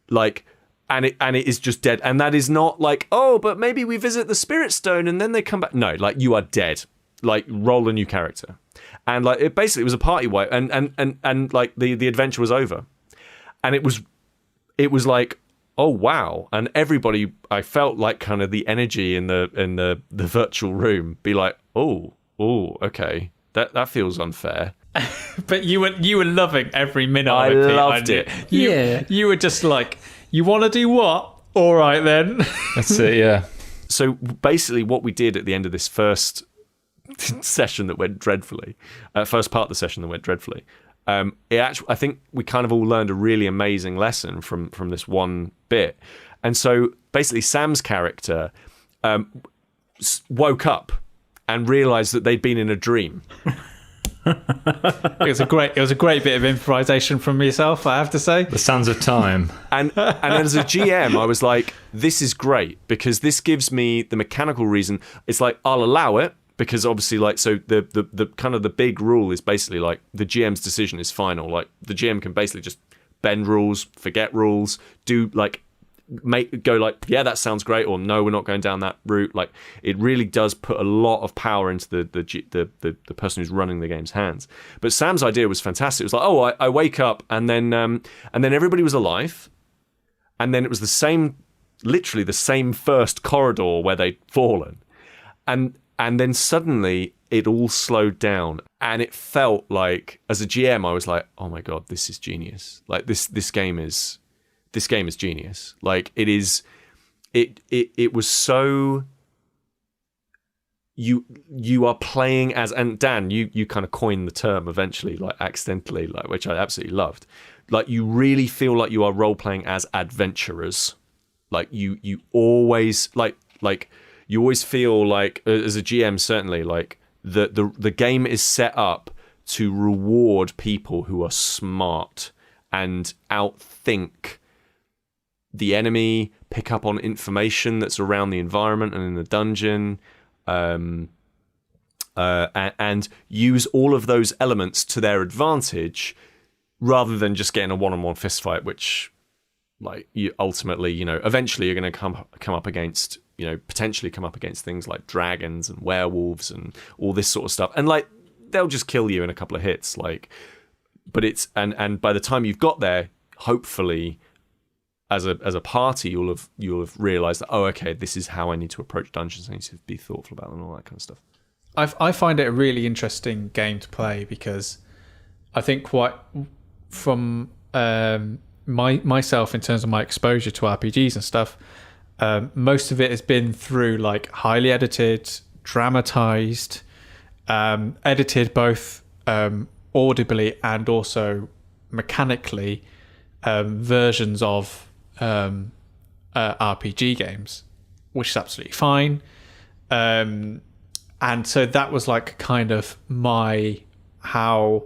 like and it is just dead. And that is not like, oh, but maybe we visit the Spirit Stone and then they come back. No, like you are dead. Like roll a new character. And like it basically was a party wipe, and like the adventure was over. And it was like, oh wow. And everybody, I felt like kind of the energy in the virtual room be like, oh, okay. That feels unfair. But you were loving every minute of it. I loved it. You were just like, you want to do what? All right then. That's it, yeah. So basically what we did at the end of this first session that went dreadfully, first part of the session that went dreadfully, I think we kind of all learned a really amazing lesson from this one bit. And so basically Sam's character woke up and realised that they'd been in a dream. It was a great bit of improvisation from yourself, I have to say. The sands of time. And as a GM, I was like, this is great because this gives me the mechanical reason. It's like I'll allow it because obviously, like, so the kind of the big rule is basically like the GM's decision is final. Like the GM can basically just bend rules, forget rules, do like go like, yeah, that sounds great, or no, we're not going down that route. Like it really does put a lot of power into the person who's running the game's hands. But Sam's idea was fantastic. It was like, oh, I wake up and then everybody was alive, and then it was literally the same first corridor where they'd fallen, and then suddenly it all slowed down, and it felt like, as a GM, I was like, oh my god, this is genius. Like this game is genius. Like it is, it was so, you are playing as, and Dan, you kind of coined the term eventually, like accidentally, like, which I absolutely loved. Like you really feel like you are role playing as adventurers. Like you always like you always feel like, as a GM, certainly, like the game is set up to reward people who are smart and outthink the enemy, pick up on information that's around the environment and in the dungeon, and use all of those elements to their advantage, rather than just getting a one-on-one fist fight, which, like, you ultimately, eventually you're going to come up against, potentially come up against things like dragons and werewolves and all this sort of stuff, and like they'll just kill you in a couple of hits, like. But it's and by the time you've got there, hopefully, as a party, you'll have realised that, oh, okay, this is how I need to approach dungeons. I need to be thoughtful about them and all that kind of stuff. I find it a really interesting game to play because I think from myself, in terms of my exposure to RPGs and stuff, most of it has been through like highly edited, dramatized, edited both audibly and also mechanically versions of RPG games, which is absolutely fine. And so that was like kind of how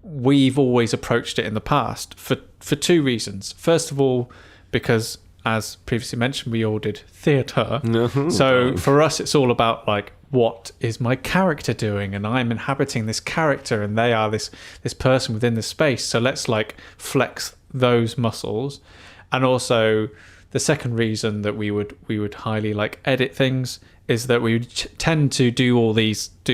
we've always approached it in the past for two reasons. First of all, because as previously mentioned, we all did theatre. So for us, it's all about like, what is my character doing? And I'm inhabiting this character and they are this person within the space. So let's like flex those muscles. And also the second reason that we would highly like edit things is that we would tend to do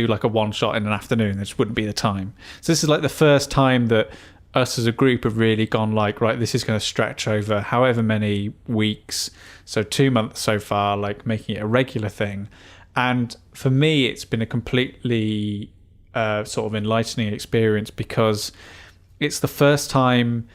like a one shot in an afternoon. There just wouldn't be the time. So this is like the first time that us as a group have really gone like, right, this is going to stretch over however many weeks. So 2 months so far, like making it a regular thing. And for me, it's been a completely sort of enlightening experience because it's the first time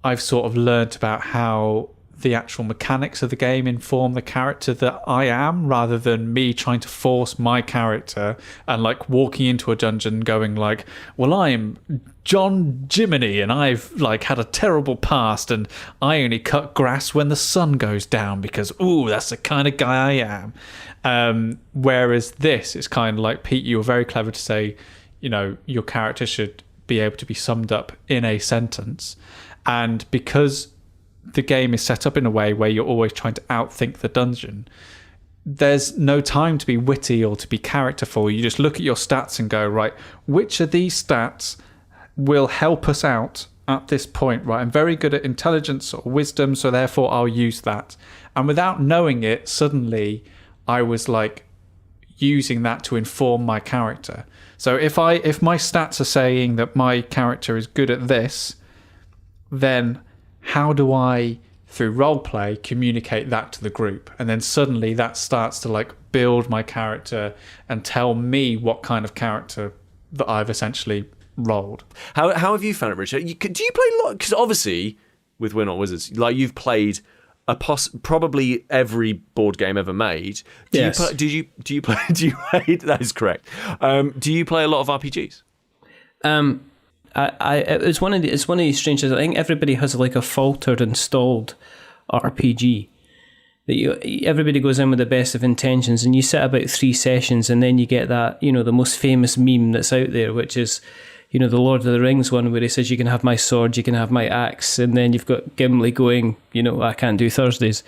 I've sort of learnt about how the actual mechanics of the game inform the character that I am, rather than me trying to force my character and like walking into a dungeon going like, well, I am John Jiminy and I've like had a terrible past and I only cut grass when the sun goes down because, ooh, that's the kind of guy I am. Whereas this, it's kind of like, Pete, you were very clever to say, your character should be able to be summed up in a sentence. And because the game is set up in a way where you're always trying to outthink the dungeon, there's no time to be witty or to be characterful. You just look at your stats and go, right, which of these stats will help us out at this point? Right, I'm very good at intelligence or wisdom, so therefore I'll use that. And without knowing it, suddenly I was like using that to inform my character. So if my stats are saying that my character is good at this, then how do I, through roleplay, communicate that to the group? And then suddenly that starts to like build my character and tell me what kind of character that I've essentially rolled. How have you found it, Richard? Do you play a lot? Because obviously, with We're Not Wizards, like you've played probably every board game ever made. Yes. Do you play? That is correct. Do you play a lot of RPGs? It's one of these strange things. I think everybody has like a faltered installed RPG that everybody goes in with the best of intentions, and you set about 3 sessions, and then you get that, the most famous meme that's out there, which is, the Lord of the Rings one where he says you can have my sword, you can have my axe, and then you've got Gimli going, I can't do Thursdays,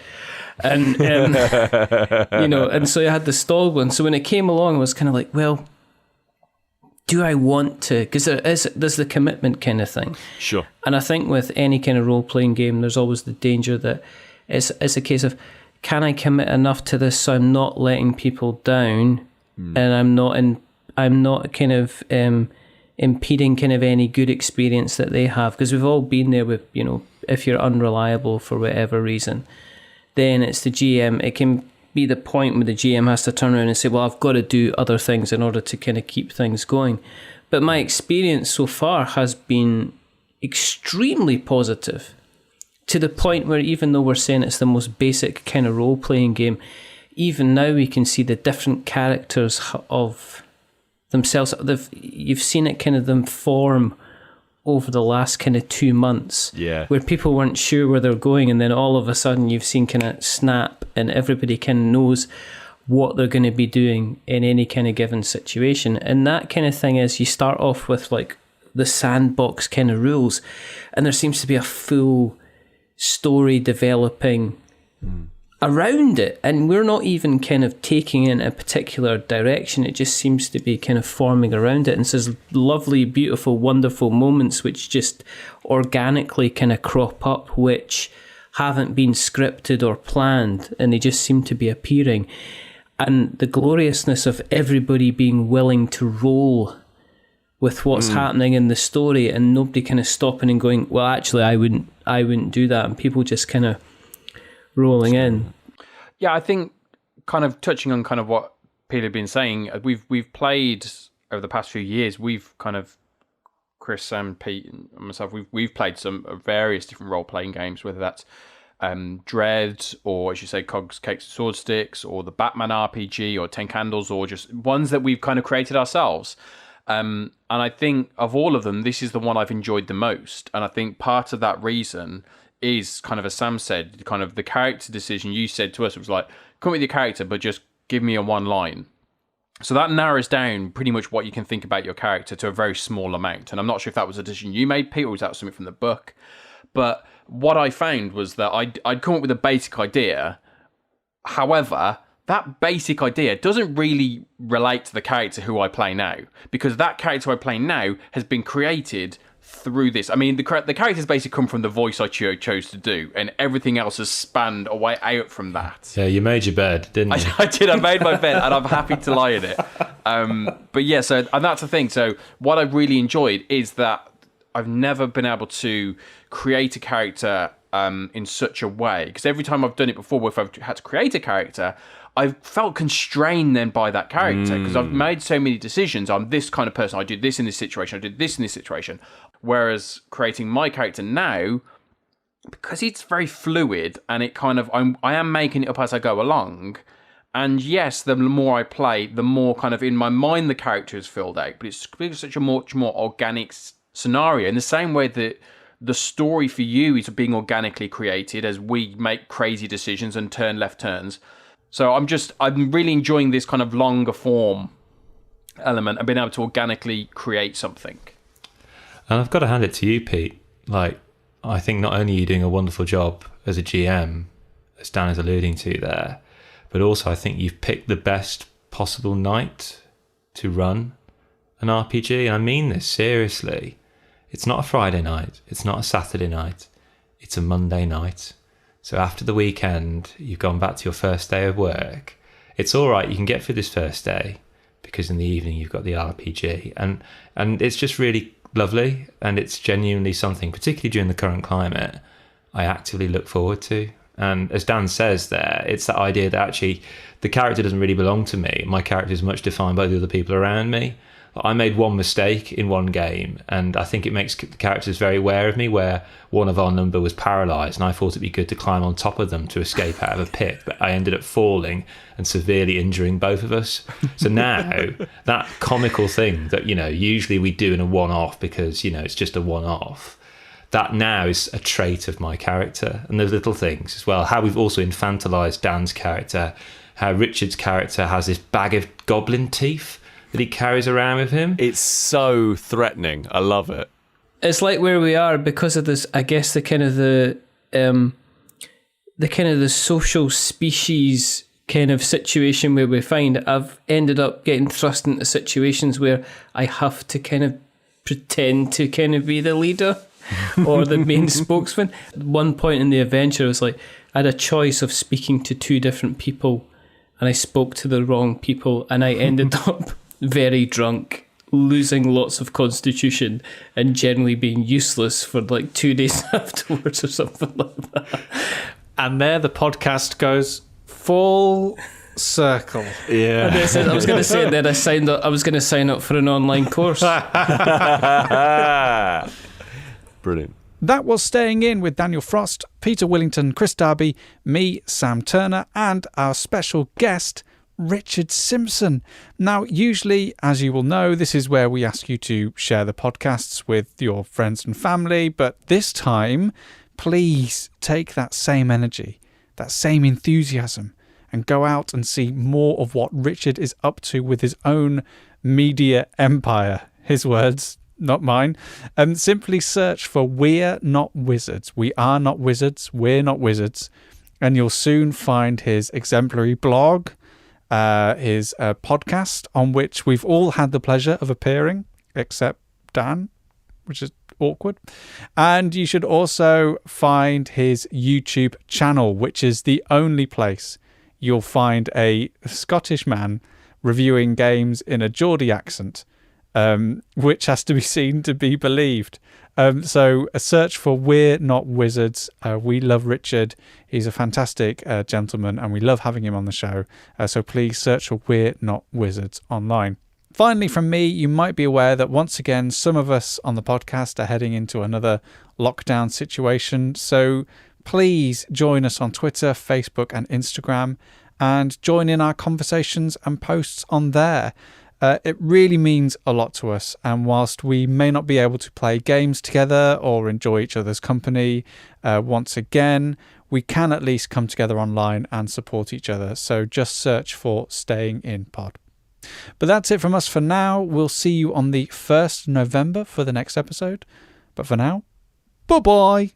and and so you had the stalled one. So when it came along, I was kind of like, well, do I want to? Because there's the commitment kind of thing. Sure. And I think with any kind of role-playing game, there's always the danger that it's a case of, can I commit enough to this so I'm not letting people down, and I'm not kind of impeding kind of any good experience that they have? Because we've all been there with, if you're unreliable for whatever reason, then it's the GM. It can be the point where the GM has to turn around and say, well, I've got to do other things in order to kind of keep things going. But my experience so far has been extremely positive, to the point where even though we're saying it's the most basic kind of role-playing game, even now we can see the different characters of themselves. You've seen it kind of them form over the last kind of 2 months, where people weren't sure where they're going, and then all of a sudden you've seen kind of snap, and everybody kind of knows what they're going to be doing in any kind of given situation. And that kind of thing is, you start off with like the sandbox kind of rules, and there seems to be a full story developing around it, and we're not even kind of taking in a particular direction. It just seems to be kind of forming around it, and so there's lovely, beautiful, wonderful moments which just organically kind of crop up, which haven't been scripted or planned, and they just seem to be appearing. And the gloriousness of everybody being willing to roll with what's happening in the story, and nobody kind of stopping and going, well, actually, I wouldn't do that, and people just kind of rolling in. Yeah, I think kind of touching on kind of what Peter had been saying, we've played over the past few years. We've kind of, Kris, Sam, Pete, and myself, we've played some various different role playing games, whether that's Dread, or as you say, Cogs, Cakes, and Sword Sticks, or the Batman RPG, or 10 Candles, or just ones that we've kind of created ourselves. And I think of all of them, this is the one I've enjoyed the most. And I think part of that reason is kind of, as Sam said, kind of the character decision you said to us. It was like, come with your character, but just give me a one line. So that narrows down pretty much what you can think about your character to a very small amount. And I'm not sure if that was a decision you made, Pete, or was that something from the book? But what I found was that I'd come up with a basic idea. However, that basic idea doesn't really relate to the character who I play now, because that character I play now has been created through this. I mean, the characters basically come from the voice I chose to do, and everything else has spanned a way out from that. Yeah, you made your bed, didn't you? I did. I made my bed, and I'm happy to lie in it. But yeah, so, and that's the thing. So what I've really enjoyed is that I've never been able to create a character in such a way, because every time I've done it before, if I've had to create a character, I've felt constrained then by that character, because I've made so many decisions. I'm this kind of person. I did this in this situation. I did this in this situation. Whereas creating my character now, because it's very fluid, and it kind of, I am making it up as I go along. And yes, the more I play, the more kind of in my mind the character is filled out. But it's such a much more organic scenario, in the same way that the story for you is being organically created as we make crazy decisions and turn left turns. So I'm really enjoying this kind of longer form element and being able to organically create something. And I've got to hand it to you, Pete. Like, I think not only are you doing a wonderful job as a GM, as Dan is alluding to there, but also I think you've picked the best possible night to run an RPG. And I mean this seriously. It's not a Friday night. It's not a Saturday night. It's a Monday night. So after the weekend, you've gone back to your first day of work. It's all right. You can get through this first day because in the evening you've got the RPG. And it's just really lovely. And it's genuinely something, particularly during the current climate, I actively look forward to. And as Dan says there, it's that idea that actually the character doesn't really belong to me. My character is much defined by the other people around me. I made one mistake in one game, and I think it makes the characters very aware of me, where one of our number was paralysed, and I thought it'd be good to climb on top of them to escape out of a pit, but I ended up falling and severely injuring both of us. So now, that comical thing that, usually we do in a one-off because, it's just a one-off, that now is a trait of my character. And those little things as well, how we've also infantilised Dan's character, how Richard's character has this bag of goblin teeth that he carries around with him. It's so threatening. I love it. It's like where we are because of this, I guess, the kind of the social species kind of situation where we find I've ended up getting thrust into situations where I have to kind of pretend to kind of be the leader or the main spokesman. At one point in the adventure, it was like I had a choice of speaking to two different people, and I spoke to the wrong people, and I ended up very drunk, losing lots of constitution, and generally being useless for like 2 days afterwards or something like that. And there the podcast goes full circle. Yeah. And I was going to say that I was going to sign up for an online course. Brilliant. That was Staying In with Daniel Frost, Peter Willington, Kris Darby, me, Sam Turner, and our special guest, Richard Simpson. Now, usually, as you will know, this is where we ask you to share the podcasts with your friends and family, but this time, please take that same energy, that same enthusiasm, and go out and see more of what Richard is up to with his own media empire. His words, not mine. Simply search for We're Not Wizards. We are not wizards. We're not wizards. And you'll soon find his exemplary blog, his podcast, on which we've all had the pleasure of appearing, except Dan, which is awkward. And you should also find his YouTube channel, which is the only place you'll find a Scottish man reviewing games in a Geordie accent, which has to be seen to be believed. So a search for We're Not Wizards. We love Richard. He's a fantastic gentleman, and we love having him on the show. So please search for We're Not Wizards online. Finally, from me, you might be aware that once again, some of us on the podcast are heading into another lockdown situation. So please join us on Twitter, Facebook and Instagram, and join in our conversations and posts on there. It really means a lot to us. And whilst we may not be able to play games together or enjoy each other's company, once again, we can at least come together online and support each other. So just search for Staying In Pod. But that's it from us for now. We'll see you on the 1st November for the next episode. But for now, bye-bye.